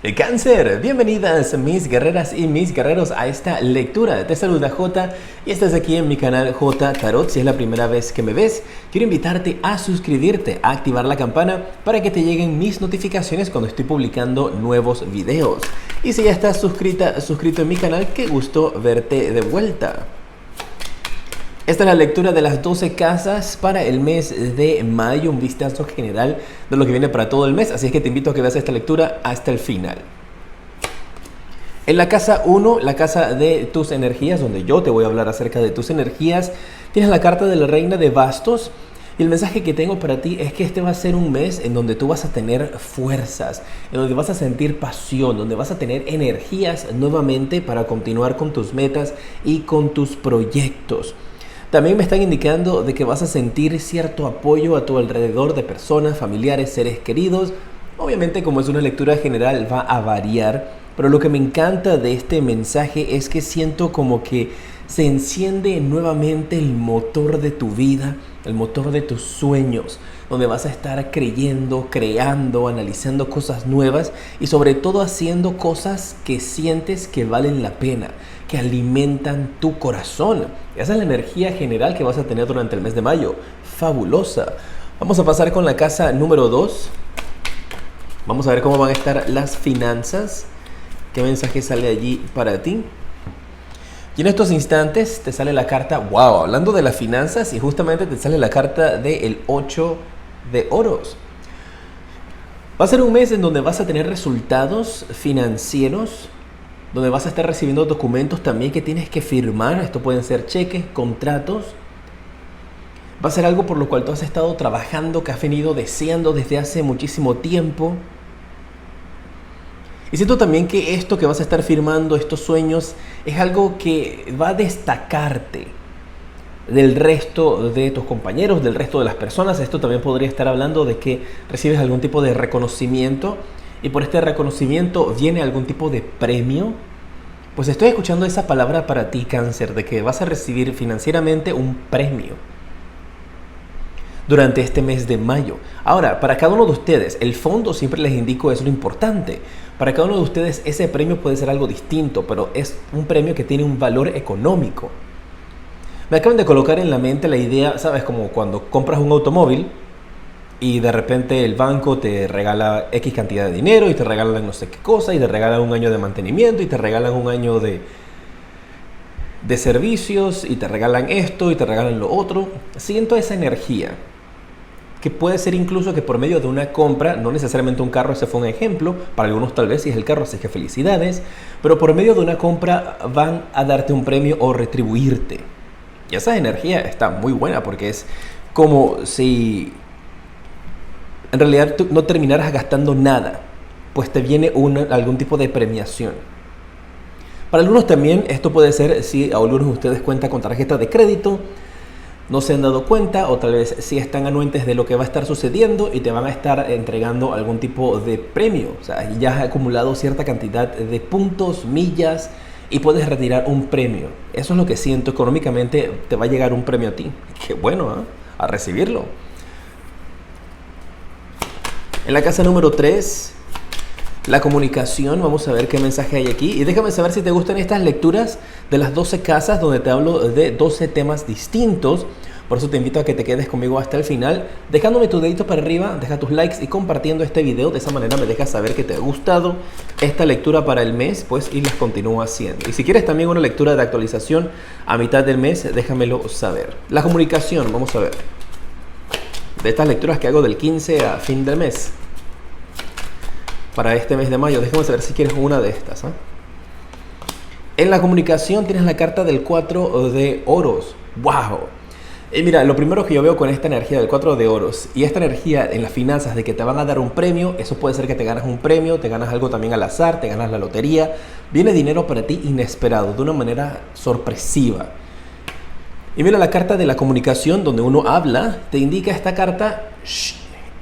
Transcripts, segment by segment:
El Cáncer, bienvenidas mis guerreras y mis guerreros a esta lectura. Te saluda J y estás aquí en mi canal J Tarot. Si es la primera vez que me ves, quiero invitarte a suscribirte, a activar la campana para que te lleguen mis notificaciones cuando estoy publicando nuevos videos. Y si ya estás suscrito en mi canal, qué gusto verte de vuelta. Esta es la lectura de las 12 casas para el mes de mayo, un vistazo general de lo que viene para todo el mes, así es que te invito a que veas esta lectura hasta el final. En la casa 1, la casa de tus energías, donde yo te voy a hablar acerca de tus energías, tienes la carta de la Reina de Bastos. Y el mensaje que tengo para ti es que este va a ser un mes en donde tú vas a tener fuerzas, en donde vas a sentir pasión, donde vas a tener energías nuevamente para continuar con tus metas y con tus proyectos. También me están indicando de que vas a sentir cierto apoyo a tu alrededor de personas, familiares, seres queridos. Obviamente, como es una lectura general, va a variar, pero lo que me encanta de este mensaje es que siento como que se enciende nuevamente el motor de tu vida, el motor de tus sueños, donde vas a estar creyendo, creando, analizando cosas nuevas y sobre todo haciendo cosas que sientes que valen la pena, que alimentan tu corazón. Esa es la energía general que vas a tener durante el mes de mayo. Fabulosa. Vamos a pasar con la casa número 2. Vamos a ver cómo van a estar las finanzas. ¿Qué mensaje sale allí para ti? Y en estos instantes te sale la carta, wow, hablando de las finanzas, y justamente te sale la carta del 8 de oros. Va a ser un mes en donde vas a tener resultados financieros, donde vas a estar recibiendo documentos también que tienes que firmar. Esto pueden ser cheques, contratos. Va a ser algo por lo cual tú has estado trabajando, que has venido deseando desde hace muchísimo tiempo. Y siento también que esto que vas a estar firmando, estos sueños, es algo que va a destacarte del resto de tus compañeros, del resto de las personas. Esto también podría estar hablando de que recibes algún tipo de reconocimiento y por este reconocimiento viene algún tipo de premio. Pues estoy escuchando esa palabra para ti, Cáncer, de que vas a recibir financieramente un premio durante este mes de mayo. Ahora, para cada uno de ustedes, el fondo siempre les indico es lo importante. Para cada uno de ustedes ese premio puede ser algo distinto, pero es un premio que tiene un valor económico. Me acaban de colocar en la mente la idea, ¿sabes? Como cuando compras un automóvil y de repente el banco te regala X cantidad de dinero y te regalan no sé qué cosa y te regalan un año de mantenimiento y te regalan un año de servicios y te regalan esto y te regalan lo otro. Siento esa energía que puede ser incluso que por medio de una compra, no necesariamente un carro, ese fue un ejemplo, para algunos tal vez sí es el carro, así que felicidades, pero por medio de una compra van a darte un premio o retribuirte. Y esa energía está muy buena porque es como si en realidad tú no terminaras gastando nada, pues te viene algún tipo de premiación. Para algunos también esto puede ser si algunos de ustedes cuentan con tarjeta de crédito, no se han dado cuenta o tal vez sí están anuentes de lo que va a estar sucediendo y te van a estar entregando algún tipo de premio. O sea, ya has acumulado cierta cantidad de puntos, millas y puedes retirar un premio. Eso es lo que siento económicamente, te va a llegar un premio a ti. Qué bueno, ¿eh? A recibirlo. En la casa número 3, la comunicación, vamos a ver qué mensaje hay aquí. Y déjame saber si te gustan estas lecturas de las 12 casas donde te hablo de 12 temas distintos. Por eso te invito a que te quedes conmigo hasta el final, dejándome tu dedito para arriba, deja tus likes y compartiendo este video. De esa manera me dejas saber que te ha gustado esta lectura para el mes, pues, y las continúo haciendo. Y si quieres también una lectura de actualización a mitad del mes, déjamelo saber. La comunicación, vamos a ver. De estas lecturas que hago del 15 a fin del mes. Para este mes de mayo, déjame saber si quieres una de estas, ¿eh? En la comunicación tienes la carta del 4 de oros. ¡Wow! Y mira, lo primero que yo veo con esta energía del 4 de oros y esta energía en las finanzas de que te van a dar un premio, eso puede ser que te ganas un premio, te ganas algo también al azar, te ganas la lotería, viene dinero para ti inesperado, de una manera sorpresiva. Y mira la carta de la comunicación donde uno habla, te indica esta carta,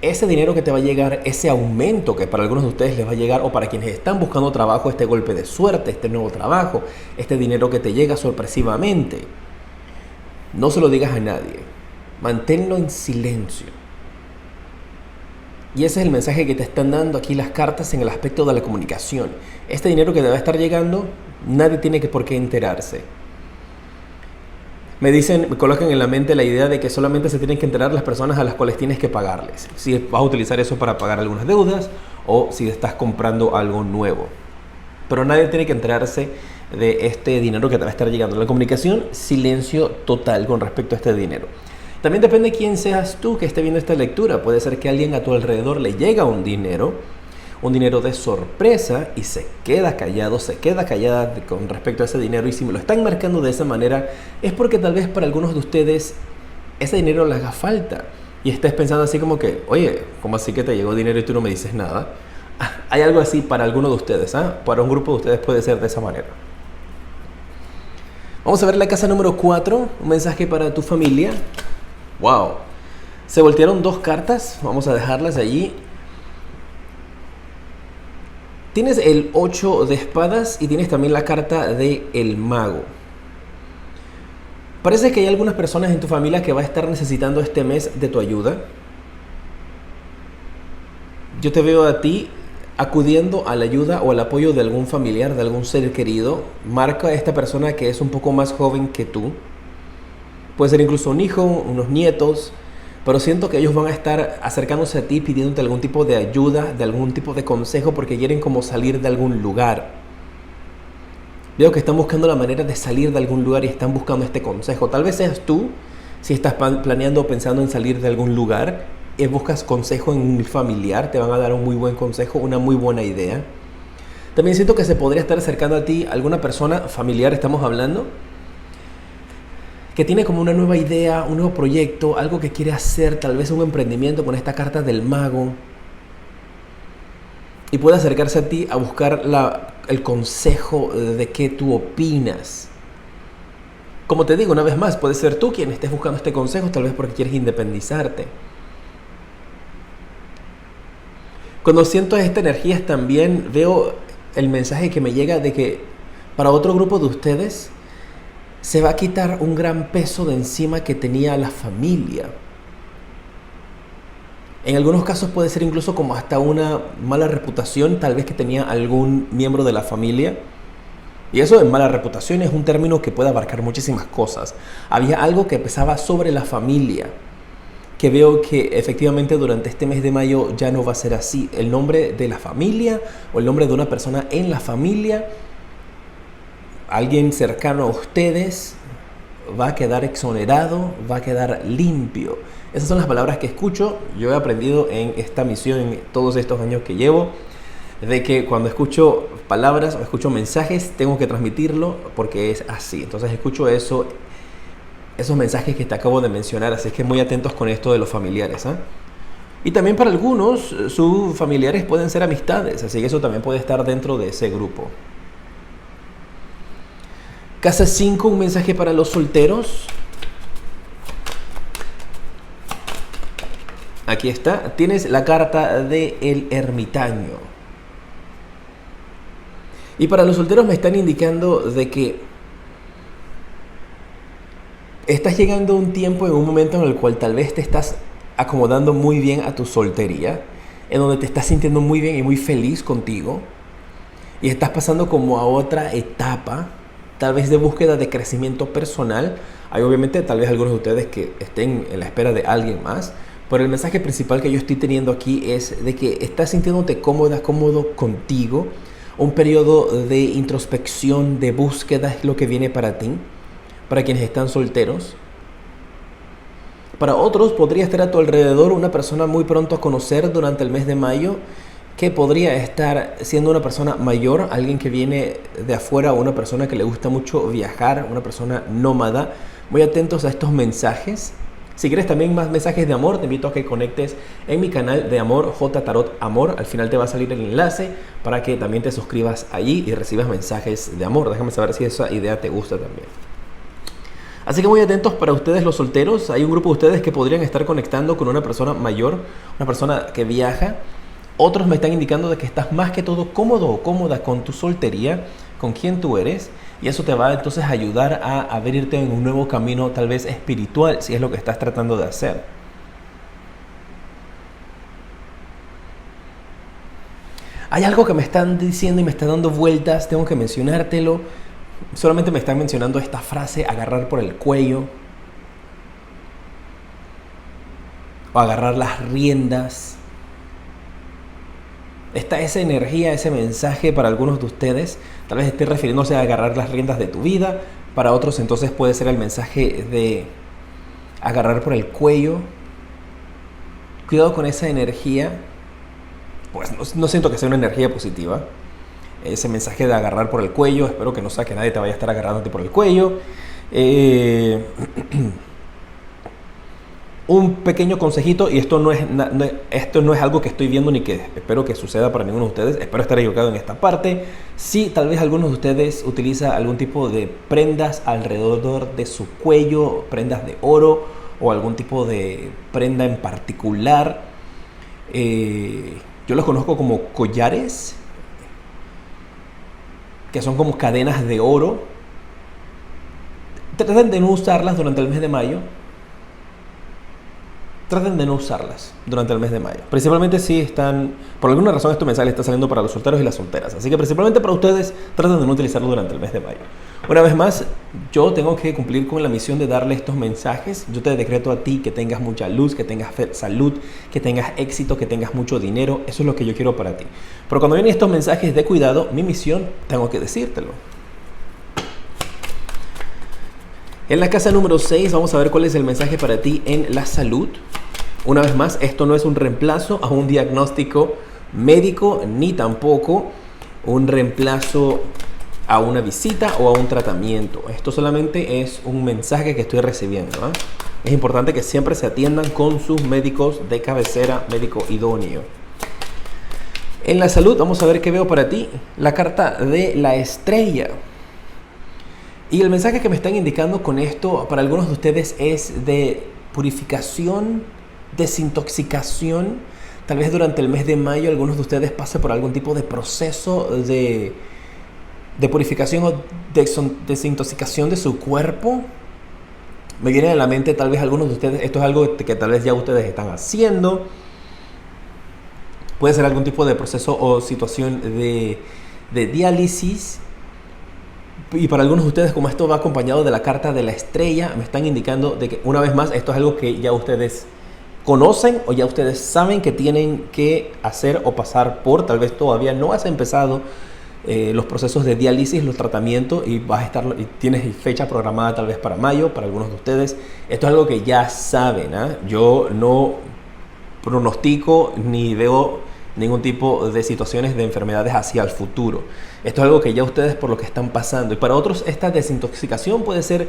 ese dinero que te va a llegar, ese aumento que para algunos de ustedes les va a llegar, o para quienes están buscando trabajo, este golpe de suerte, este nuevo trabajo, este dinero que te llega sorpresivamente. No se lo digas a nadie, manténlo en silencio. Y ese es el mensaje que te están dando aquí las cartas en el aspecto de la comunicación. Este dinero que te va a estar llegando, nadie tiene por qué enterarse. Me dicen, me colocan en la mente la idea de que solamente se tienen que enterar las personas a las cuales tienes que pagarles. Si vas a utilizar eso para pagar algunas deudas o si estás comprando algo nuevo. Pero nadie tiene que enterarse de este dinero que te va a estar llegando. La comunicación, silencio total con respecto a este dinero. También depende de quién seas tú que esté viendo esta lectura. Puede ser que a alguien a tu alrededor le llega un dinero de sorpresa y se queda callado, se queda callada con respecto a ese dinero. Y si me lo están marcando de esa manera, es porque tal vez para algunos de ustedes ese dinero le haga falta. Y estés pensando así como que, oye, ¿cómo así que te llegó dinero y tú no me dices nada? Hay algo así para algunos de ustedes, para un grupo de ustedes puede ser de esa manera. Vamos a ver la casa número 4, un mensaje para tu familia. Wow, se voltearon 2 cartas, vamos a dejarlas allí. Tienes el 8 de espadas y tienes también la carta de el mago. Parece que hay algunas personas en tu familia que va a estar necesitando este mes de tu ayuda. Yo te veo a ti acudiendo a la ayuda o al apoyo de algún familiar, de algún ser querido. Marca a esta persona que es un poco más joven que tú. Puede ser incluso un hijo, unos nietos, pero siento que ellos van a estar acercándose a ti pidiéndote algún tipo de ayuda, de algún tipo de consejo porque quieren como salir de algún lugar. Veo que están buscando la manera de salir de algún lugar y están buscando este consejo. Tal vez seas tú, si estás planeando o pensando en salir de algún lugar y buscas consejo en un familiar, te van a dar un muy buen consejo, una muy buena idea. También siento que se podría estar acercando a ti alguna persona familiar, estamos hablando, que tiene como una nueva idea, un nuevo proyecto, algo que quiere hacer, tal vez un emprendimiento con esta carta del mago. Y puede acercarse a ti a buscar el consejo de qué tú opinas. Como te digo, una vez más, puede ser tú quien estés buscando este consejo, tal vez porque quieres independizarte. Cuando siento estas energías también veo el mensaje que me llega de que para otro grupo de ustedes se va a quitar un gran peso de encima que tenía la familia. En algunos casos puede ser incluso como hasta una mala reputación, tal vez que tenía algún miembro de la familia. Y eso de mala reputación es un término que puede abarcar muchísimas cosas. Había algo que pesaba sobre la familia, que veo que efectivamente durante este mes de mayo ya no va a ser así. El nombre de la familia o el nombre de una persona en la familia, alguien cercano a ustedes, va a quedar exonerado, va a quedar limpio. Esas son las palabras que escucho. Yo he aprendido en esta misión, en todos estos años que llevo, de que cuando escucho palabras o escucho mensajes, tengo que transmitirlo porque es así. Entonces escucho esos mensajes que te acabo de mencionar, así que muy atentos con esto de los familiares. Y también para algunos, sus familiares pueden ser amistades, así que eso también puede estar dentro de ese grupo. Casa 5, un mensaje para los solteros. Aquí está, tienes la carta del ermitaño. Y para los solteros me están indicando de que estás llegando a un tiempo, en un momento en el cual tal vez te estás acomodando muy bien a tu soltería, en donde te estás sintiendo muy bien y muy feliz contigo, y estás pasando como a otra etapa, tal vez de búsqueda de crecimiento personal. Hay obviamente tal vez algunos de ustedes que estén en la espera de alguien más, pero el mensaje principal que yo estoy teniendo aquí es de que estás sintiéndote cómodo contigo. Un periodo de introspección, de búsqueda es lo que viene para ti, para quienes están solteros. Para otros podría estar a tu alrededor una persona muy pronto a conocer durante el mes de mayo, que podría estar siendo una persona mayor, alguien que viene de afuera, o una persona que le gusta mucho viajar, una persona nómada. Muy atentos a estos mensajes. Si quieres también más mensajes de amor, te invito a que conectes en mi canal de amor, J Tarot Amor. Al final te va a salir el enlace para que también te suscribas allí y recibas mensajes de amor. Déjame saber si esa idea te gusta también. Así que muy atentos para ustedes los solteros. Hay un grupo de ustedes que podrían estar conectando con una persona mayor, una persona que viaja. Otros me están indicando de que estás más que todo cómodo o cómoda con tu soltería, con quien tú eres, y eso te va entonces a ayudar a abrirte en un nuevo camino, tal vez espiritual, si es lo que estás tratando de hacer. Hay algo que me están diciendo y me está dando vueltas, tengo que mencionártelo. Solamente me están mencionando esta frase, agarrar por el cuello. O agarrar las riendas. Esa energía, ese mensaje para algunos de ustedes, tal vez esté refiriéndose a agarrar las riendas de tu vida. Para otros entonces puede ser el mensaje de agarrar por el cuello. Cuidado con esa energía. Pues no siento que sea una energía positiva. Ese mensaje de agarrar por el cuello. Espero que no sea que nadie te vaya a estar agarrándote por el cuello. Un pequeño consejito, y esto no es algo que estoy viendo ni que espero que suceda para ninguno de ustedes. Espero estar equivocado en esta parte. Si tal vez algunos de ustedes utiliza algún tipo de prendas alrededor de su cuello, prendas de oro o algún tipo de prenda en particular. Yo los conozco como collares, que son como cadenas de oro. Traten de no usarlas durante el mes de mayo. Traten de no usarlas durante el mes de mayo. Principalmente si están... Por alguna razón este mensaje está saliendo para los solteros y las solteras. Así que principalmente para ustedes, traten de no utilizarlo durante el mes de mayo. Una vez más, yo tengo que cumplir con la misión de darle estos mensajes. Yo te decreto a ti que tengas mucha luz, que tengas salud, que tengas éxito, que tengas mucho dinero. Eso es lo que yo quiero para ti. Pero cuando vienen estos mensajes de cuidado, mi misión, tengo que decírtelo. En la casa número 6 vamos a ver cuál es el mensaje para ti en la salud. Una vez más, esto no es un reemplazo a un diagnóstico médico, ni tampoco un reemplazo a una visita o a un tratamiento. Esto solamente es un mensaje que estoy recibiendo, ¿eh? Es importante que siempre se atiendan con sus médicos de cabecera, médico idóneo. En la salud vamos a ver qué veo para ti. La carta de la estrella. Y el mensaje que me están indicando con esto para algunos de ustedes es de purificación, desintoxicación. Tal vez durante el mes de mayo algunos de ustedes pasen por algún tipo de proceso de purificación o desintoxicación de su cuerpo. Me viene a la mente tal vez algunos de ustedes, esto es algo que tal vez ya ustedes están haciendo. Puede ser algún tipo de proceso o situación de diálisis. Y para algunos de ustedes, como esto va acompañado de la carta de la estrella, me están indicando de que una vez más esto es algo que ya ustedes conocen o ya ustedes saben que tienen que hacer o pasar por. Tal vez todavía no has empezado los procesos de diálisis, los tratamientos, y tienes fecha programada tal vez para mayo. Para algunos de ustedes esto es algo que ya saben, ¿eh? Yo no pronostico ni veo ningún tipo de situaciones de enfermedades hacia el futuro. Esto es algo que ya ustedes por lo que están pasando. Y para otros esta desintoxicación puede ser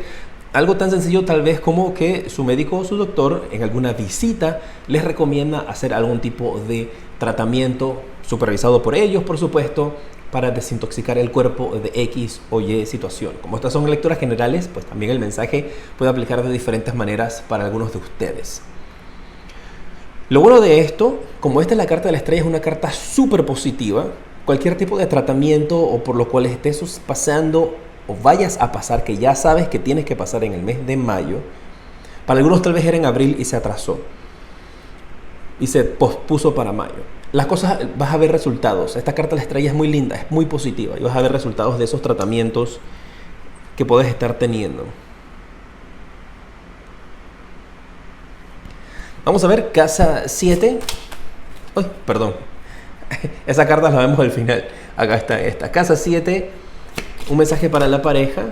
algo tan sencillo tal vez como que su médico o su doctor en alguna visita les recomienda hacer algún tipo de tratamiento supervisado por ellos, por supuesto, para desintoxicar el cuerpo de X o Y situación. Como estas son lecturas generales, pues también el mensaje puede aplicar de diferentes maneras para algunos de ustedes. Lo bueno de esto, como esta es la carta de la estrella, es una carta súper positiva. Cualquier tipo de tratamiento o por lo cual estés pasando o vayas a pasar, que ya sabes que tienes que pasar en el mes de mayo. Para algunos tal vez era en abril y se atrasó y se pospuso para mayo. Las cosas, vas a ver resultados. Esta carta de la estrella es muy linda, es muy positiva y vas a ver resultados de esos tratamientos que puedes estar teniendo. Vamos a ver casa 7. Uy, perdón. Esa carta la vemos al final. Acá está esta. Casa 7. Un mensaje para la pareja.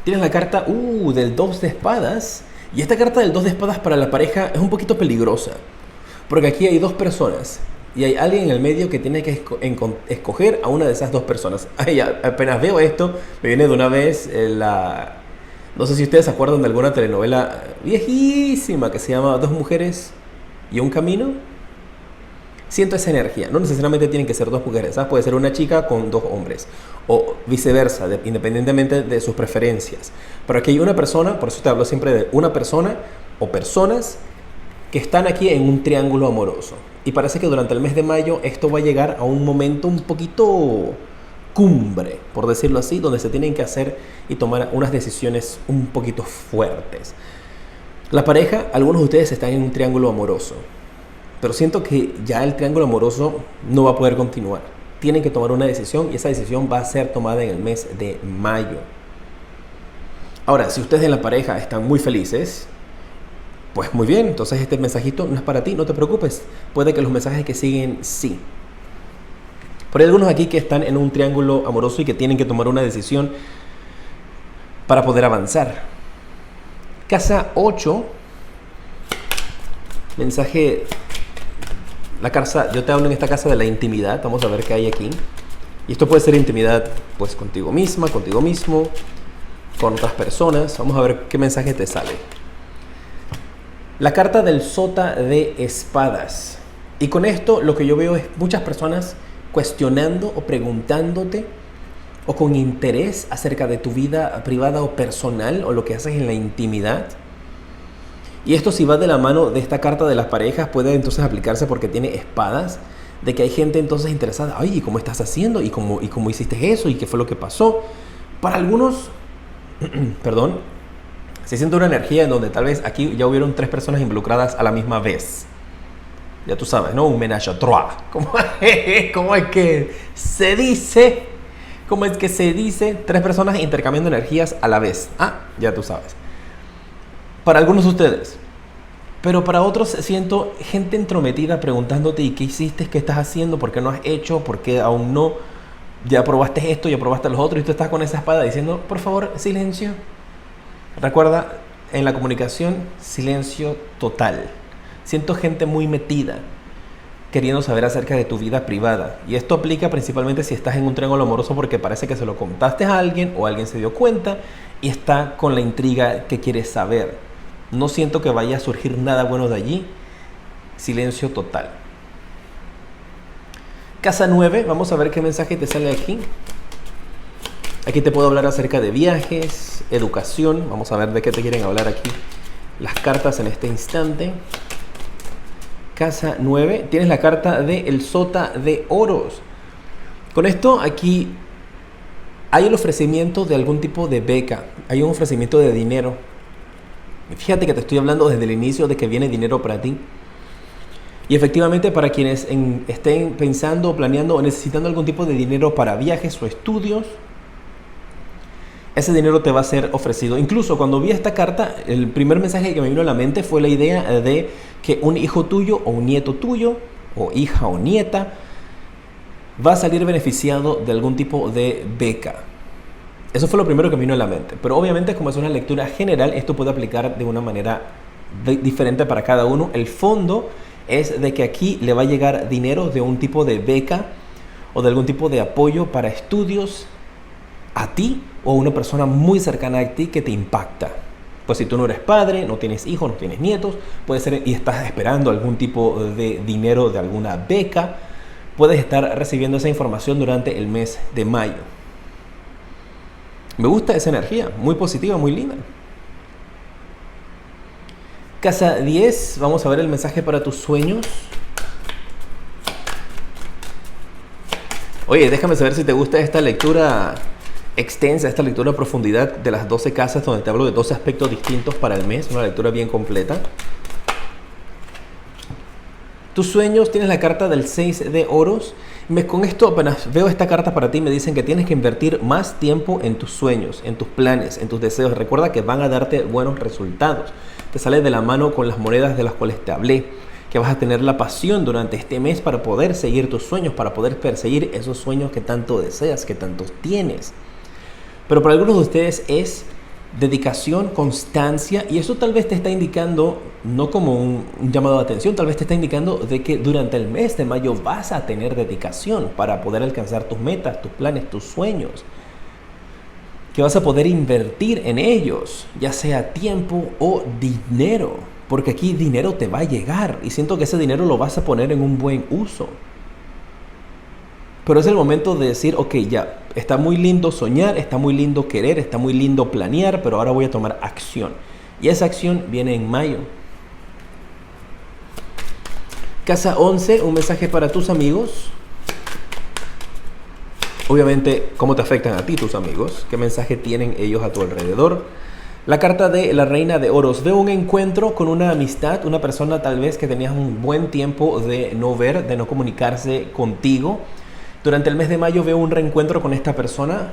Tienes la carta del 2 de espadas. Y esta carta del 2 de espadas para la pareja es un poquito peligrosa. Porque aquí hay dos personas. Y hay alguien en el medio que tiene que escoger a una de esas dos personas. Ay, apenas veo esto, me viene de una vez No sé si ustedes se acuerdan de alguna telenovela viejísima que se llama Dos mujeres y un camino. Siento esa energía. No necesariamente tienen que ser dos mujeres, ¿sabes? Puede ser una chica con dos hombres. O viceversa, independientemente de sus preferencias. Pero aquí hay una persona, por eso te hablo siempre de una persona o personas que están aquí en un triángulo amoroso. Y parece que durante el mes de mayo esto va a llegar a un momento un poquito cumbre, por decirlo así, donde se tienen que hacer y tomar unas decisiones un poquito fuertes. La pareja, algunos de ustedes están en un triángulo amoroso. pero siento que ya el triángulo amoroso no va a poder continuar. Tienen que tomar una decisión y esa decisión va a ser tomada en el mes de mayo. Ahora, si ustedes en la pareja están muy felices, pues muy bien, entonces este mensajito no es para ti, no te preocupes. Puede que los mensajes que siguen sí. Pero hay algunos aquí que están en un triángulo amoroso y que tienen que tomar una decisión para poder avanzar. Casa 8, mensaje, la casa, yo te hablo en esta casa de la intimidad, vamos a ver qué hay aquí. Y esto puede ser intimidad pues contigo misma, contigo mismo, con otras personas. Vamos a ver qué mensaje te sale. La carta del sota de espadas. Y con esto lo que yo veo es muchas personas cuestionando o preguntándote o con interés acerca de tu vida privada o personal o lo que haces en la intimidad. Y esto, si va de la mano de esta carta de las parejas, puede entonces aplicarse porque tiene espadas, de que hay gente entonces interesada. Ay, ¿y cómo estás haciendo? ¿Y cómo hiciste eso? ¿Y qué fue lo que pasó? Para algunos, perdón, se siente una energía en donde tal vez aquí ya hubieron 3 personas involucradas a la misma vez. Ya tú sabes, ¿no? Un ménage à trois. ¿Cómo es que se dice? ¿Cómo es que se dice? 3 personas intercambiando energías a la vez. Ah, ya tú sabes. Para algunos de ustedes. Pero para otros siento gente entrometida preguntándote: ¿y qué hiciste? ¿Qué estás haciendo? ¿Por qué no has hecho? ¿Por qué aún no? Ya probaste esto, ya probaste los otros y tú estás con esa espada diciendo: por favor, silencio. Recuerda, en la comunicación, silencio total. Siento gente muy metida, queriendo saber acerca de tu vida privada. Y esto aplica principalmente si estás en un triángulo amoroso, porque parece que se lo contaste a alguien o alguien se dio cuenta y está con la intriga que quieres saber. No siento que vaya a surgir nada bueno de allí. Silencio total. Casa 9, vamos a ver qué mensaje te sale aquí. Aquí te puedo hablar acerca de viajes, educación. Vamos a ver de qué te quieren hablar aquí las cartas en este instante. Casa 9, tienes la carta de el sota de oros. Con esto aquí hay el ofrecimiento de algún tipo de beca, hay un ofrecimiento de dinero. Fíjate que te estoy hablando desde el inicio de que viene dinero para ti. Y efectivamente, para quienes estén pensando, planeando o necesitando algún tipo de dinero para viajes o estudios, ese dinero te va a ser ofrecido. Incluso cuando vi esta carta, el primer mensaje que me vino a la mente fue la idea de que un hijo tuyo o un nieto tuyo, o hija o nieta, va a salir beneficiado de algún tipo de beca. Eso fue lo primero que me vino a la mente. Pero obviamente, como es una lectura general, esto puede aplicar de una manera diferente para cada uno. El fondo es de que aquí le va a llegar dinero de un tipo de beca o de algún tipo de apoyo para estudios a ti o a una persona muy cercana a ti que te impacta. Pues si tú no eres padre, no tienes hijos, no tienes nietos, puede ser y estás esperando algún tipo de dinero de alguna beca, puedes estar recibiendo esa información durante el mes de mayo. Me gusta esa energía, muy positiva, muy linda. Casa 10, vamos a ver el mensaje para tus sueños. Oye, déjame saber si te gusta esta lectura extensa, esta lectura a profundidad de las 12 casas, donde te hablo de 12 aspectos distintos para el mes, una lectura bien completa. Tus sueños, tienes la carta del 6 de oros. Con esto, apenas veo esta carta para ti, me dicen que tienes que invertir más tiempo en tus sueños, en tus planes, en tus deseos. Recuerda que van a darte buenos resultados. Te sale de la mano con las monedas de las cuales te hablé, que vas a tener la pasión durante este mes para poder seguir tus sueños, para poder perseguir esos sueños que tanto deseas, que tanto tienes. Pero para algunos de ustedes es dedicación, constancia, y eso tal vez te está indicando, no como un llamado de atención, tal vez te está indicando de que durante el mes de mayo vas a tener dedicación para poder alcanzar tus metas, tus planes, tus sueños, que vas a poder invertir en ellos, ya sea tiempo o dinero, porque aquí dinero te va a llegar y siento que ese dinero lo vas a poner en un buen uso. Pero es el momento de decir: ok, ya, está muy lindo soñar, está muy lindo querer, está muy lindo planear, pero ahora voy a tomar acción. Y esa acción viene en mayo. Casa 11, un mensaje para tus amigos. Obviamente, ¿cómo te afectan a ti tus amigos? ¿Qué mensaje tienen ellos a tu alrededor? La carta de la reina de oros. Veo un encuentro con una amistad, una persona tal vez que tenías un buen tiempo de no ver, de no comunicarse contigo. Durante el mes de mayo veo un reencuentro con esta persona.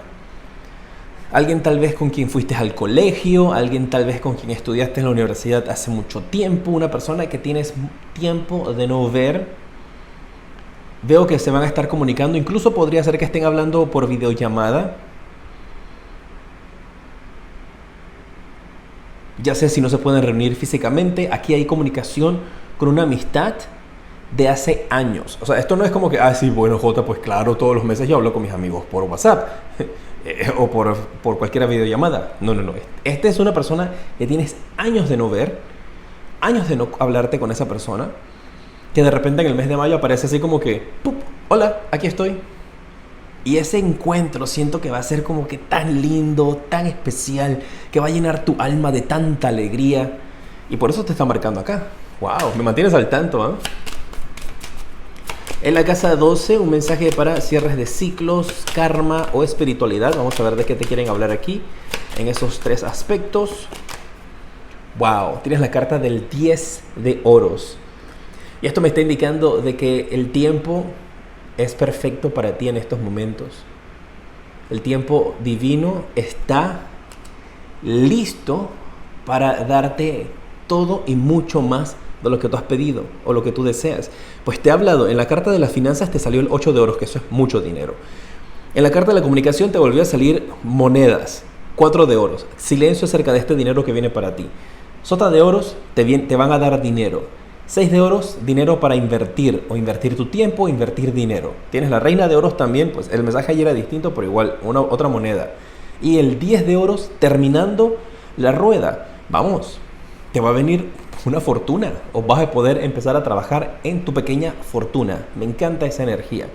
Alguien tal vez con quien fuiste al colegio, alguien tal vez con quien estudiaste en la universidad hace mucho tiempo, una persona que tienes tiempo de no ver. Veo que se van a estar comunicando, incluso podría ser que estén hablando por videollamada. Ya sé si no se pueden reunir físicamente, aquí hay comunicación con una amistad de hace años. O sea, esto no es como que, sí, bueno, Jota, pues claro, todos los meses yo hablo con mis amigos por WhatsApp o por cualquier videollamada. No. Esta es una persona que tienes años de no ver, años de no hablarte con esa persona, que de repente en el mes de mayo aparece así como que, ¡pup! Hola, aquí estoy. Y ese encuentro siento que va a ser como que tan lindo, tan especial, que va a llenar tu alma de tanta alegría. Y por eso te está marcando acá. ¡Wow! Me mantienes al tanto, ¿eh? En la casa 12, un mensaje para cierres de ciclos, karma o espiritualidad. Vamos a ver de qué te quieren hablar aquí en esos tres aspectos. ¡Wow! Tienes la carta del 10 de oros. Y esto me está indicando de que el tiempo es perfecto para ti en estos momentos. El tiempo divino está listo para darte todo y mucho más de lo que tú has pedido o lo que tú deseas. Pues te he hablado, en la carta de las finanzas te salió el 8 de oros, que eso es mucho dinero. En la carta de la comunicación te volvió a salir monedas, 4 de oros. Silencio acerca de este dinero que viene para ti. Sota de oros, te van a dar dinero. 6 de oros, dinero para invertir, o invertir tu tiempo, invertir dinero. Tienes la reina de oros también, pues el mensaje ahí era distinto, pero igual, otra moneda. Y el 10 de oros, terminando la rueda. Vamos, te va a venir una fortuna, o vas a poder empezar a trabajar en tu pequeña fortuna. Me encanta esa energía.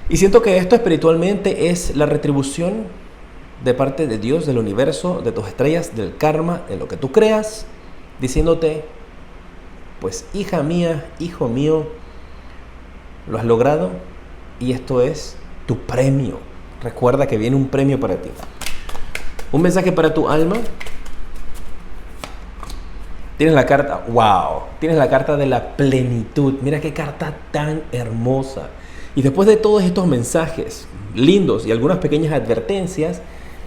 Y siento que esto espiritualmente es la retribución de parte de Dios, del universo, de tus estrellas, del karma, de lo que tú creas, diciéndote: pues hija mía, hijo mío, lo has logrado y esto es tu premio. Recuerda que viene un premio para ti. Un mensaje para tu alma. Tienes la carta, wow, tienes la carta de la plenitud. Mira qué carta tan hermosa. Y después de todos estos mensajes lindos y algunas pequeñas advertencias,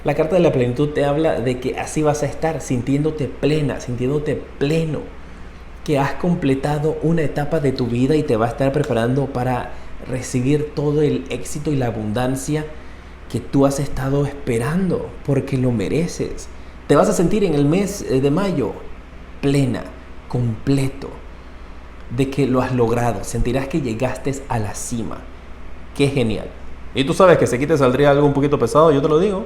la carta de la plenitud te habla de que así vas a estar, sintiéndote plena, sintiéndote pleno, que has completado una etapa de tu vida y te va a estar preparando para recibir todo el éxito y la abundancia que tú has estado esperando, porque lo mereces. Te vas a sentir en el mes de mayo plena, completo, de que lo has logrado. Sentirás que llegaste a la cima. ¡Qué genial! Y tú sabes que si aquí te saldría algo un poquito pesado, yo te lo digo.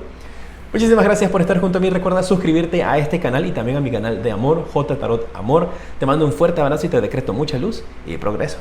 Muchísimas gracias por estar junto a mí. Recuerda suscribirte a este canal y también a mi canal de amor, J Tarot Amor. Te mando un fuerte abrazo y te decreto mucha luz y progreso.